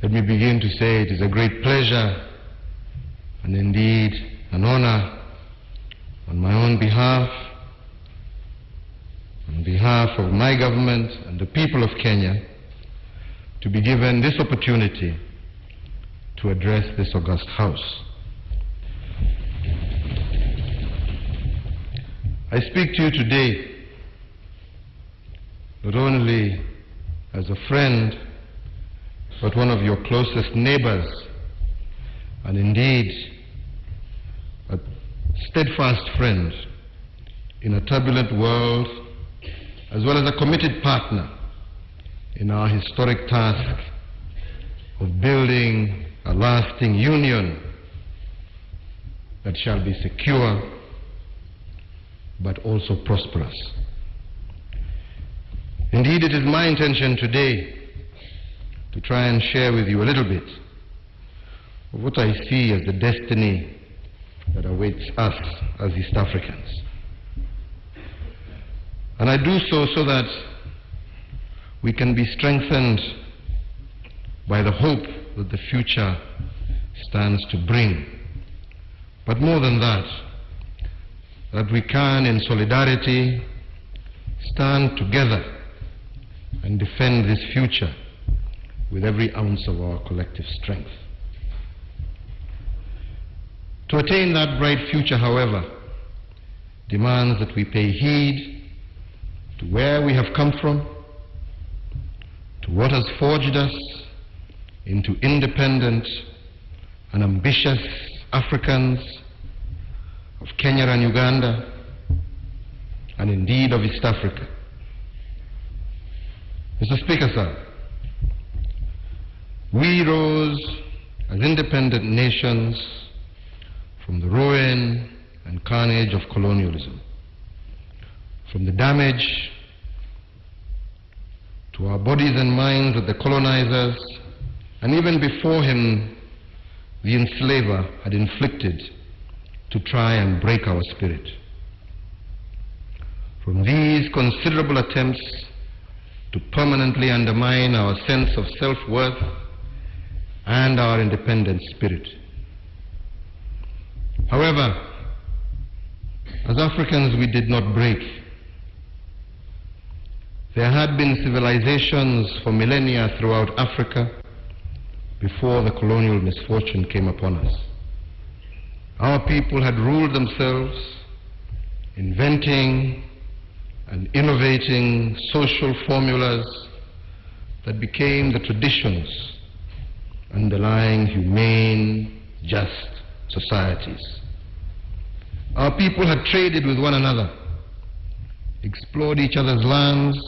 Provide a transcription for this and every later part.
Let me begin to say it is a great pleasure and indeed an honor on my own behalf, on behalf of my government and the people of Kenya, to be given this opportunity to address this august House. I speak to you today not only as a friend, but one of your closest neighbors, and indeed a steadfast friend in a turbulent world, as well as a committed partner in our historic task of building a lasting union that shall be secure but also prosperous. Indeed, it is my intention today to try and share with you a little bit of what I see as the destiny that awaits us as East Africans. And I do so that we can be strengthened by the hope that the future stands to bring. But more than that we can in solidarity stand together and defend this future with every ounce of our collective strength. To attain that bright future, however, demands that we pay heed to where we have come from, to what has forged us into independent and ambitious Africans of Kenya and Uganda, and indeed of East Africa. Mr. Speaker, sir, we rose as independent nations from the ruin and carnage of colonialism, from the damage to our bodies and minds that the colonizers, and even before him, the enslaver, had inflicted to try and break our spirit. From these considerable attempts to permanently undermine our sense of self-worth and our independent spirit. However, as Africans, we did not break. There had been civilizations for millennia throughout Africa before the colonial misfortune came upon us. Our people had ruled themselves, inventing and innovating social formulas that became the traditions underlying humane, just societies. Our people had traded with one another, explored each other's lands,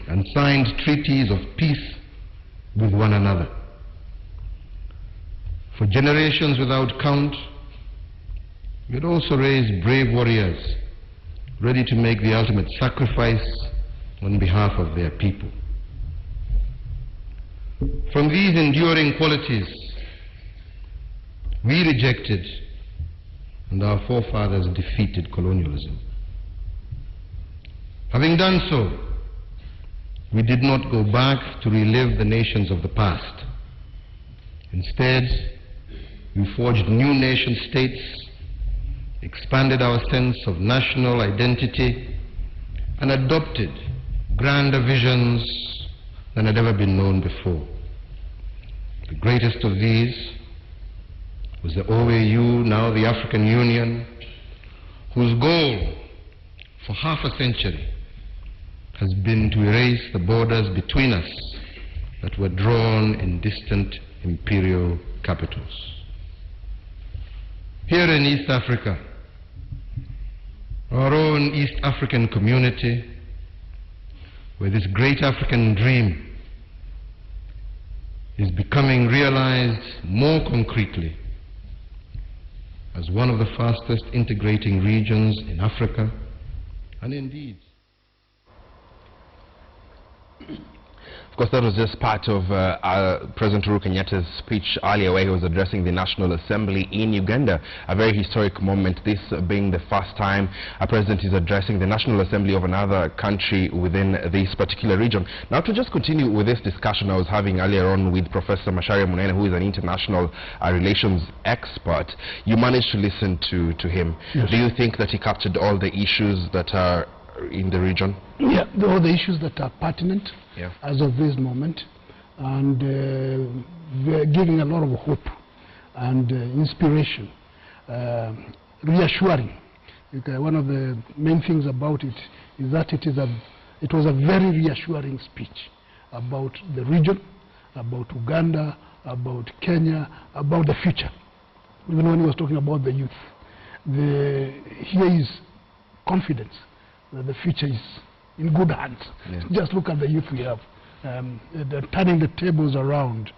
and signed treaties of peace with one another. For generations without count, we had also raised brave warriors ready to make the ultimate sacrifice on behalf of their people. From these enduring qualities, we rejected and our forefathers defeated colonialism. Having done so, we did not go back to relive the nations of the past. Instead, we forged new nation states, expanded our sense of national identity, and adopted grander visions than had ever been known before. The greatest of these was the OAU, now the African Union, whose goal for half a century has been to erase the borders between us that were drawn in distant imperial capitals. Here in East Africa, our own East African community, where this great African dream is becoming realized more concretely as one of the fastest integrating regions in Africa, and indeed. Of course, that was just part of President Uhuru Kenyatta's speech earlier, where he was addressing the National Assembly in Uganda. A very historic moment, this being the first time a president is addressing the National Assembly of another country within this particular region. Now, to just continue with this discussion I was having earlier on with Professor Macharia Munene, who is an international relations expert, you managed to listen to him. Yes. Do you think that he captured all the issues that are in the region? Yeah, all the issues that are pertinent as of this moment, and they're giving a lot of hope and inspiration, reassuring. One of the main things about it is that it was a very reassuring speech about the region, about Uganda, about Kenya, about the future. Even when he was talking about the youth, here is confidence that the future is in good hands. Yeah. Just look at the youth we have. They're turning the tables around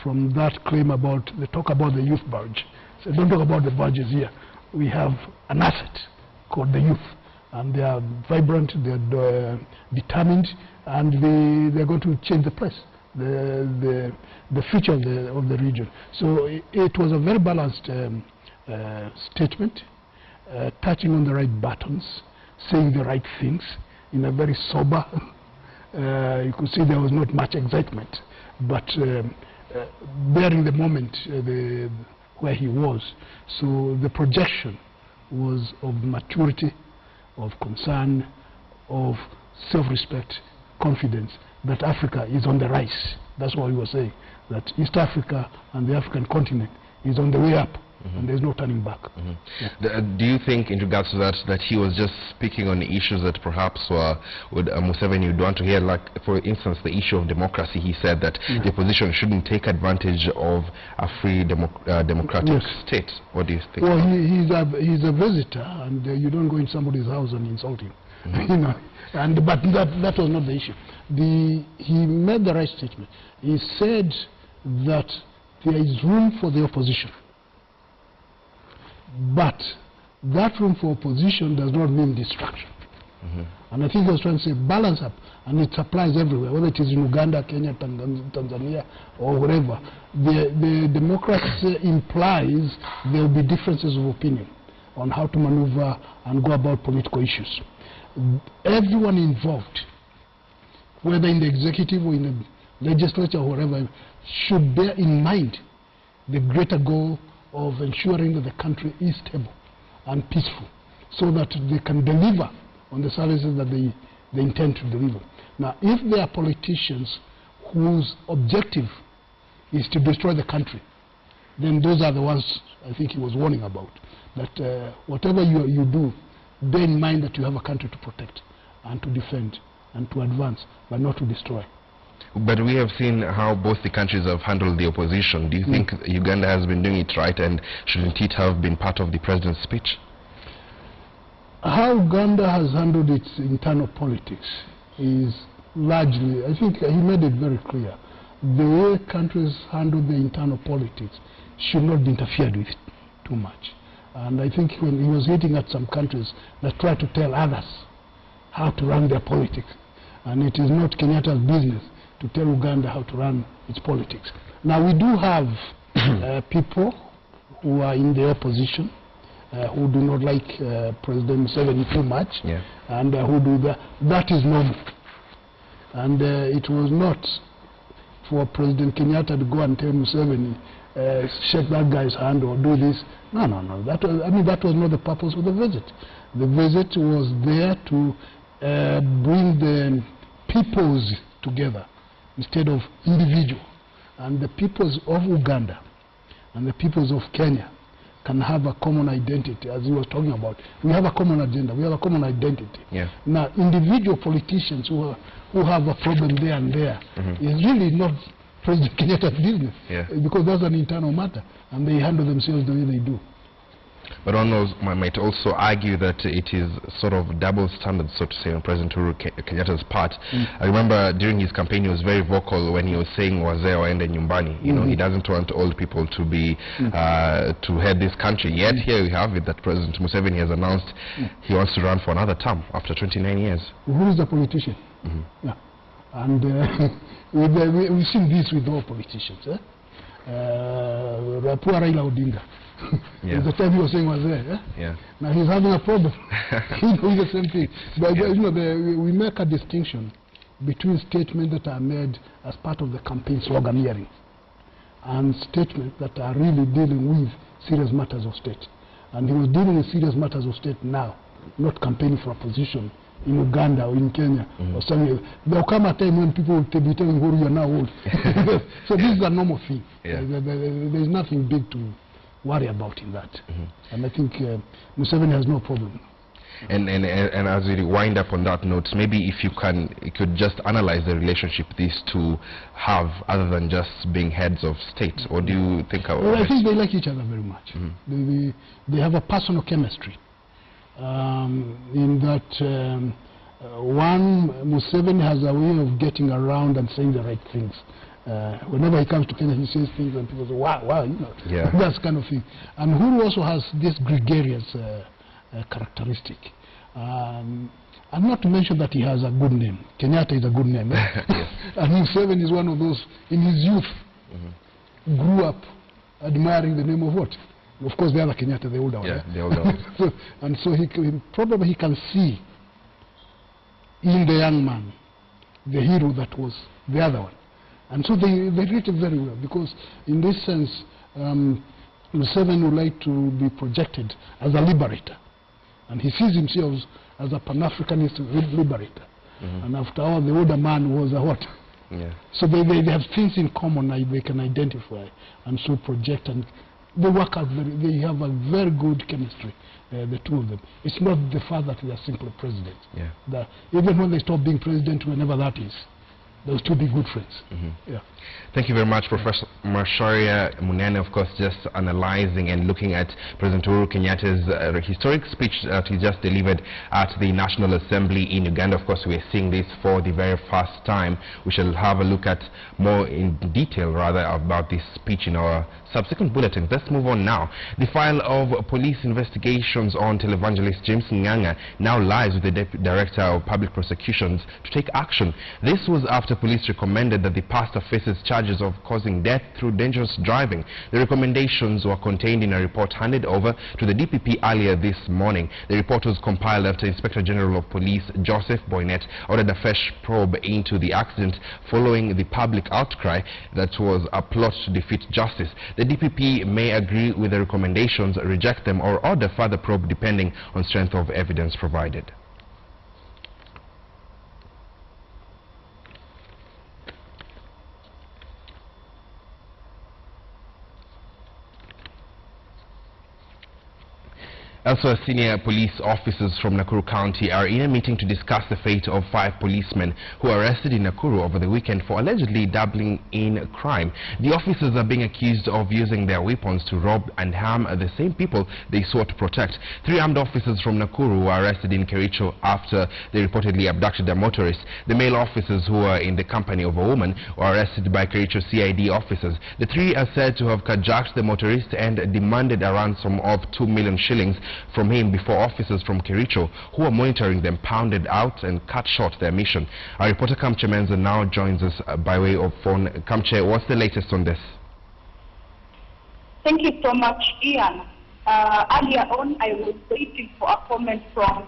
from that claim about, they talk about the youth budge. So don't talk about the budges here. We have an asset called the youth, and they are vibrant, they're determined, and they're going to change the place, the future of the region. So it was a very balanced statement, touching on the right buttons, saying the right things in a very sober. You could see there was not much excitement, but bearing the moment where he was. So the projection was of maturity, of concern, of self-respect, confidence that Africa is on the rise. That's what he was saying, that East Africa and the African continent is on the way up. And there's no turning back. Do you think, in regards to that he was just speaking on issues that perhaps Museveni would want to hear? Like, for instance, the issue of democracy. He said that the opposition shouldn't take advantage of a free democratic state. What do you think? Well, he's a visitor, and you don't go in somebody's house and insult him. You know, but that was not the issue. He made the right statement. He said that there is room for the opposition. But that room for opposition does not mean destruction. And I think he was trying to say balance up, and it applies everywhere, whether it is in Uganda, Kenya, Tanzania, or wherever. The democracy implies there will be differences of opinion on how to maneuver and go about political issues. Everyone involved, whether in the executive or in the legislature or wherever, should bear in mind the greater goal of ensuring that the country is stable and peaceful, so that they can deliver on the services that they intend to deliver. Now, if there are politicians whose objective is to destroy the country, then those are the ones I think he was warning about. That whatever you do, bear in mind that you have a country to protect and to defend and to advance, but not to destroy. But we have seen how both the countries have handled the opposition. Do you think Uganda has been doing it right, and shouldn't it have been part of the president's speech? How Uganda has handled its internal politics is largely, I think he made it very clear, the way countries handle their internal politics should not be interfered with too much. And I think when he was hitting at some countries that try to tell others how to run their politics, and it is not Kenyatta's business to tell Uganda how to run its politics. Now, we do have people who are in the opposition who do not like President Museveni too much, and who do that. That is normal. And it was not for President Kenyatta to go and tell Museveni, shake that guy's hand or do this. No. That was not the purpose of the visit. The visit was there to bring the peoples together instead of individual. And the peoples of Uganda and the peoples of Kenya can have a common identity, as he was talking about. We have a common agenda, we have a common identity. Now, individual politicians who have a problem there and there is really not President Kenyatta's business, because that's an internal matter, and they handle themselves the way they do. But one might also argue that it is sort of double standard, so to say, on President Uhuru Kenyatta's part. I remember during his campaign he was very vocal when he was saying wazee waende nyumbani. You know, he doesn't want old people to be to head this country. Yet here we have it that President Museveni has announced he wants to run for another term after 29 years. Who is the politician? And we've seen this with all politicians. Poor Raila Odinga. Yeah. The time he was saying was there. Yeah. Now he's having a problem. He's doing the same thing. But you know, we make a distinction between statements that are made as part of the campaign sloganeering and statements that are really dealing with serious matters of state. And he was dealing with serious matters of state now, not campaigning for a position in Uganda or in Kenya or somewhere. There will come a time when people will be telling who you are now old. So this is a normal thing. Yeah. There is nothing big to worry about in that. And I think Museveni has no problem. And as we wind up on that note, maybe if you could just analyze the relationship these two have, other than just being heads of state. Or do you think? Well, I think they like each other very much. They have a personal chemistry. In that one, Museveni has a way of getting around and saying the right things. Whenever he comes to Kenya, he says things and people say, wow, you know, that kind of thing. And Uhuru also has this gregarious characteristic. And not to mention that he has a good name. Kenyatta is a good name. And Museveni is one of those, in his youth, grew up admiring the name of what? Of course, the other Kenyatta, the older one. Yeah, the older one. And so he probably can see in the young man the hero that was the other one. And so they relate very well, because in this sense, Museveni would like to be projected as a liberator. And he sees himself as a Pan-Africanist liberator. And after all, the older man was a what? Yeah. So they have things in common they can identify and so project, and they work out they have a very good chemistry, the two of them. It's not the fact that they are simply president. Yeah. Even when they stop being president, whenever that is, they'll still be good friends. Yeah. Thank you very much, Professor Macharia Munene, of course, just analyzing and looking at President Uhuru Kenyatta's historic speech that he just delivered at the National Assembly in Uganda. Of course, we are seeing this for the very first time. We shall have a look at more in detail, rather, about this speech in our subsequent bulletins. Let's move on now. The file of police investigations on televangelist James Nganga now lies with the Deputy Director of Public Prosecutions to take action. This was after police recommended that the pastor faces charges of causing death through dangerous driving. The recommendations were contained in a report handed over to the DPP earlier this morning. The report was compiled after Inspector General of Police Joseph Boynet ordered a fresh probe into the accident following the public outcry that was a plot to defeat justice. The DPP may agree with the recommendations, reject them, or order further probe depending on strength of evidence provided. Also, senior police officers from Nakuru County are in a meeting to discuss the fate of 5 policemen who were arrested in Nakuru over the weekend for allegedly dabbling in crime. The officers are being accused of using their weapons to rob and harm the same people they sought to protect. 3 armed officers from Nakuru were arrested in Kericho after they reportedly abducted a motorist. The male officers who were in the company of a woman were arrested by Kericho CID officers. The 3 are said to have carjacked the motorist and demanded a ransom of 2 million shillings from him before officers from Kericho, who were monitoring them, pounded out and cut short their mission. Our reporter Kamche Menza now joins us by way of phone. Kamche, what's the latest on this? Thank you so much, Ian. Earlier on, I was waiting for a comment from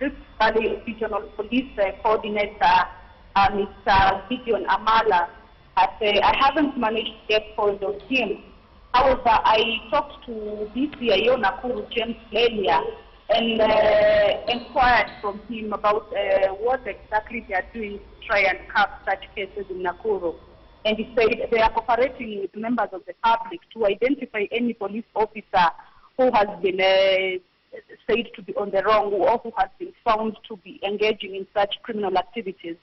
Rift Valley Regional Police Coordinator, Mr. Gideon Amala, but I haven't managed to get hold of him. However, I talked to DCIO Nakuru, James Lelia, and inquired from him about what exactly they are doing to try and curb such cases in Nakuru. And he said they are cooperating with members of the public to identify any police officer who has been said to be on the wrong or who has been found to be engaging in such criminal activities.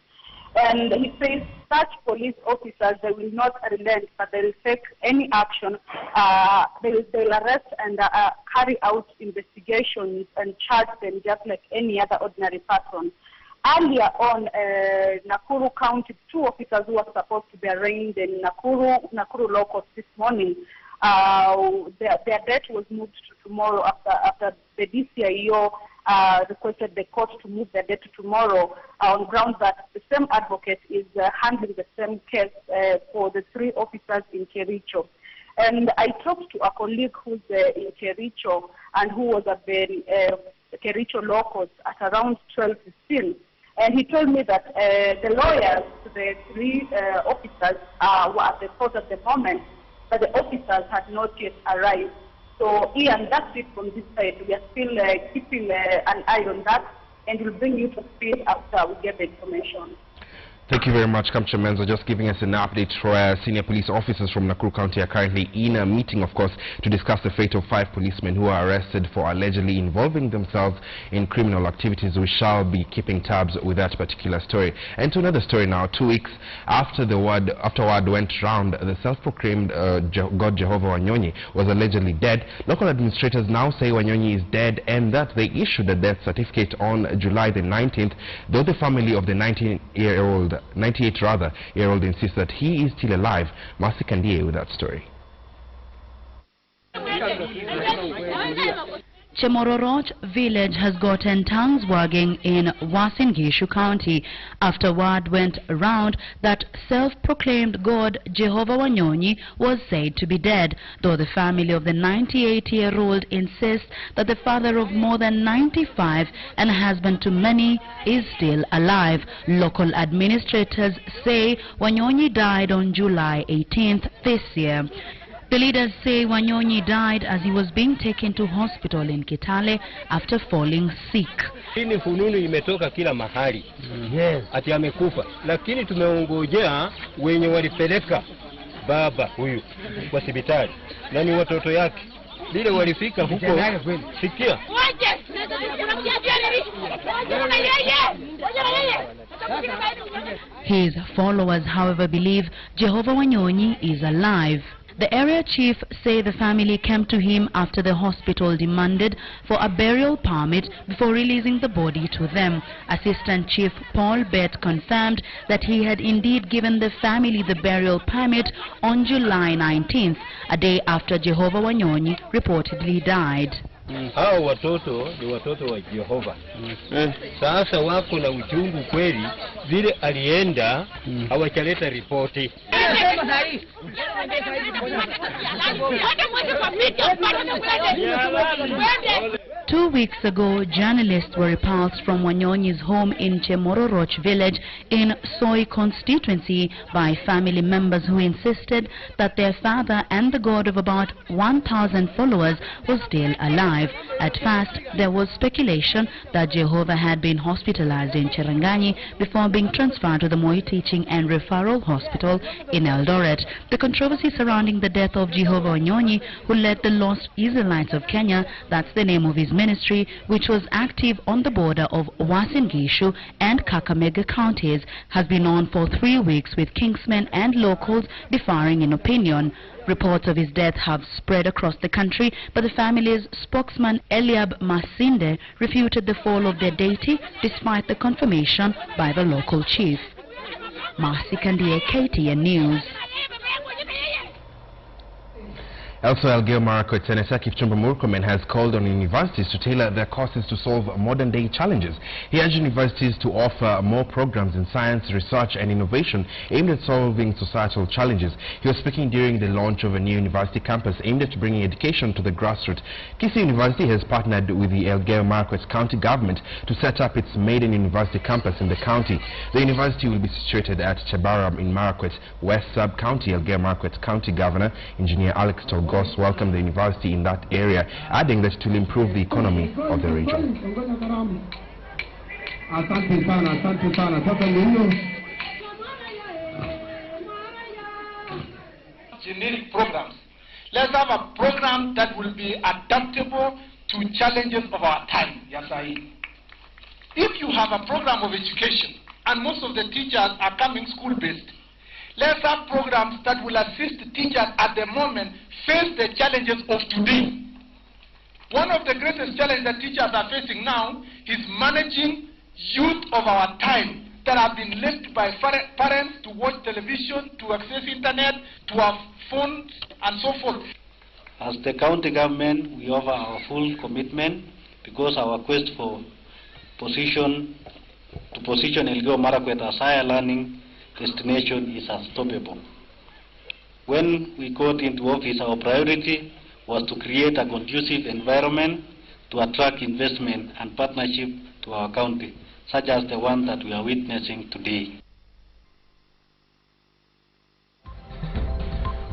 And he says such police officers, they will not relent, but they will take any action. They will arrest and carry out investigations and charge them just like any other ordinary person. Earlier on, Nakuru County, 2 officers who were supposed to be arraigned in Nakuru Law Court this morning, their death was moved to tomorrow after the DCIO requested the court to move the date to tomorrow on grounds that the same advocate is handling the same case for the 3 officers in Kericho. And I talked to a colleague who's in Kericho and who was at the Kericho law court at around 12:15. And he told me that the lawyers to the 3 officers were at the court at the moment, but the officers had not yet arrived. So, Ian, that's it from this side. We are still keeping an eye on that, and we'll bring you to speed after we get the information. Thank you very much, Kamcha Menzo, just giving us an update. Senior police officers from Nakuru County are currently in a meeting, of course, to discuss the fate of 5 policemen who are arrested for allegedly involving themselves in criminal activities. We shall be keeping tabs with that particular story. And to another story now. 2 weeks after word went round, the self-proclaimed God Jehovah Wonyi was allegedly dead. Local administrators now say Wanyonyi is dead and that they issued a death certificate on July the 19th, though the family of the 98-year-old insists that he is still alive. Marcy Kandie with that story. Chemororoch village has gotten tongues wagging in Uasin Gishu County after word went around that self-proclaimed God Jehovah Wonyi was said to be dead, though the family of the 98-year-old insists that the father of more than 95 and husband to many is still alive. Local administrators say Wonyi died on July 18th this year. The leaders say Wanyonyi died as he was being taken to hospital in Kitale after falling sick. Hii fununu imetoka kila mahali. Yes. Ati amekufa. Lakini tumeongojea wenye walipeleka baba huyu kwa hospitali. Na ni watoto yake. Vile walifika huko. Sikia. His followers, however, believe Jehovah Wonyi is alive. The area chief say the family came to him after the hospital demanded for a burial permit before releasing the body to them. Assistant Chief Paul Bett confirmed that he had indeed given the family the burial permit on July 19th, a day after Jehovah Wonyi reportedly died. Hao watoto ni watoto wa Jehova. Sasa wako na uchungu kweli vile alienda hawachaleta ripoti. 2 weeks ago, journalists were repulsed from Wanyonyi's home in Chemororoch village in Soi constituency by family members who insisted that their father and the god of about 1,000 followers was still alive. At first, there was speculation that Jehovah had been hospitalized in Cherangani before being transferred to the Moi Teaching and Referral Hospital in Eldoret. The controversy surrounding the death of Jehovah Wonyi, who led the Lost Israelites of Kenya, that's the name of his ministry, which was active on the border of Uasin Gishu and Kakamega counties, has been on for 3 weeks, with kingsmen and locals differing in opinion. Reports of his death have spread across the country, but the family's spokesman Eliab Masinde refuted the fall of their deity despite the confirmation by the local chief. Marcy Kandie, KTN News. Elsewhere, Elgeyo Marakwet Senator Kipchumba Murkomen has called on universities to tailor their courses to solve modern-day challenges. He urged universities to offer more programs in science, research and innovation aimed at solving societal challenges. He was speaking during the launch of a new university campus aimed at bringing education to the grassroots. Kisii University has partnered with the Elgeyo Marakwet County government to set up its maiden university campus in the county. The university will be situated at Chabaram in Marakwet West Sub-County. Elgeyo Marakwet County Governor, Engineer Alex Tolgos, welcomed the university in that area, adding that it will improve the economy of the region. Generic programs. Let's have a program that will be adaptable to challenges of our time. Yes, if you have a program of education and most of the teachers are coming school-based, let's have programs that will assist teachers at the moment face the challenges of today. One of the greatest challenges that teachers are facing now is managing youth of our time that have been left by parents to watch television, to access internet, to have phones and so forth. As the county government, we offer our full commitment because our quest for position Elgeyo Marakwet as higher learning destination is unstoppable. When we got into office, our priority was to create a conducive environment to attract investment and partnership to our county, such as the one that we are witnessing today.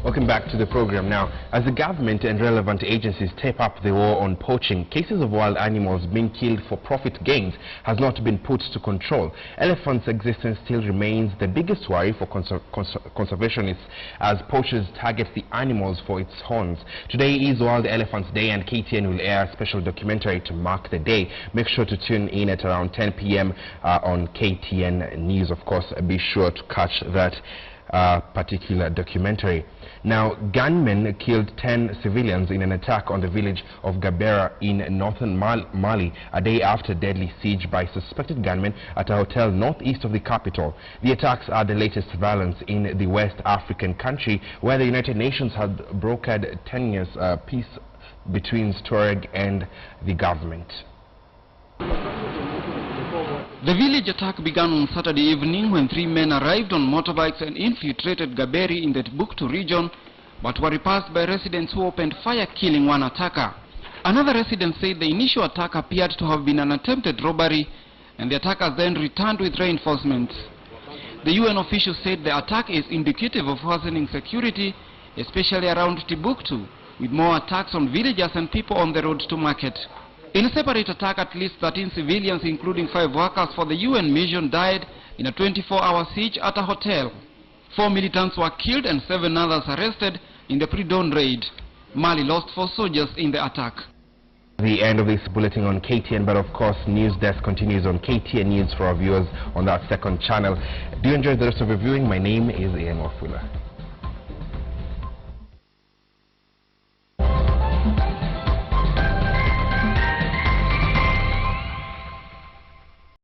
Welcome back to the program now. As the government and relevant agencies step up the war on poaching, cases of wild animals being killed for profit gains has not been put to control. Elephants' existence still remains the biggest worry for conservationists as poachers target the animals for its horns. Today is World Elephants Day and KTN will air a special documentary to mark the day. Make sure to tune in at around 10 p.m. On KTN News. Of course, be sure to catch that particular documentary. Now, gunmen killed 10 civilians in an attack on the village of Gabera in northern Mali a day after deadly siege by suspected gunmen at a hotel northeast of the capital. The attacks are the latest violence in the West African country, where the United Nations had brokered 10 years peace between Tuareg and the government. The village attack began on Saturday evening when 3 men arrived on motorbikes and infiltrated Gaberi in the Timbuktu region, but were repulsed by residents who opened fire, killing one attacker. Another resident said the initial attack appeared to have been an attempted robbery, and the attackers then returned with reinforcements. The UN official said the attack is indicative of worsening security, especially around Timbuktu, with more attacks on villagers and people on the road to market. In a separate attack, at least 13 civilians, including 5 workers for the UN mission, died in a 24-hour siege at a hotel. 4 militants were killed and 7 others arrested in the pre-dawn raid. Mali lost 4 soldiers in the attack. The end of this bulletin on KTN, but of course Newsdesk continues on KTN News for our viewers on that second channel. Do you enjoy the rest of your viewing? My name is Ian Wafula.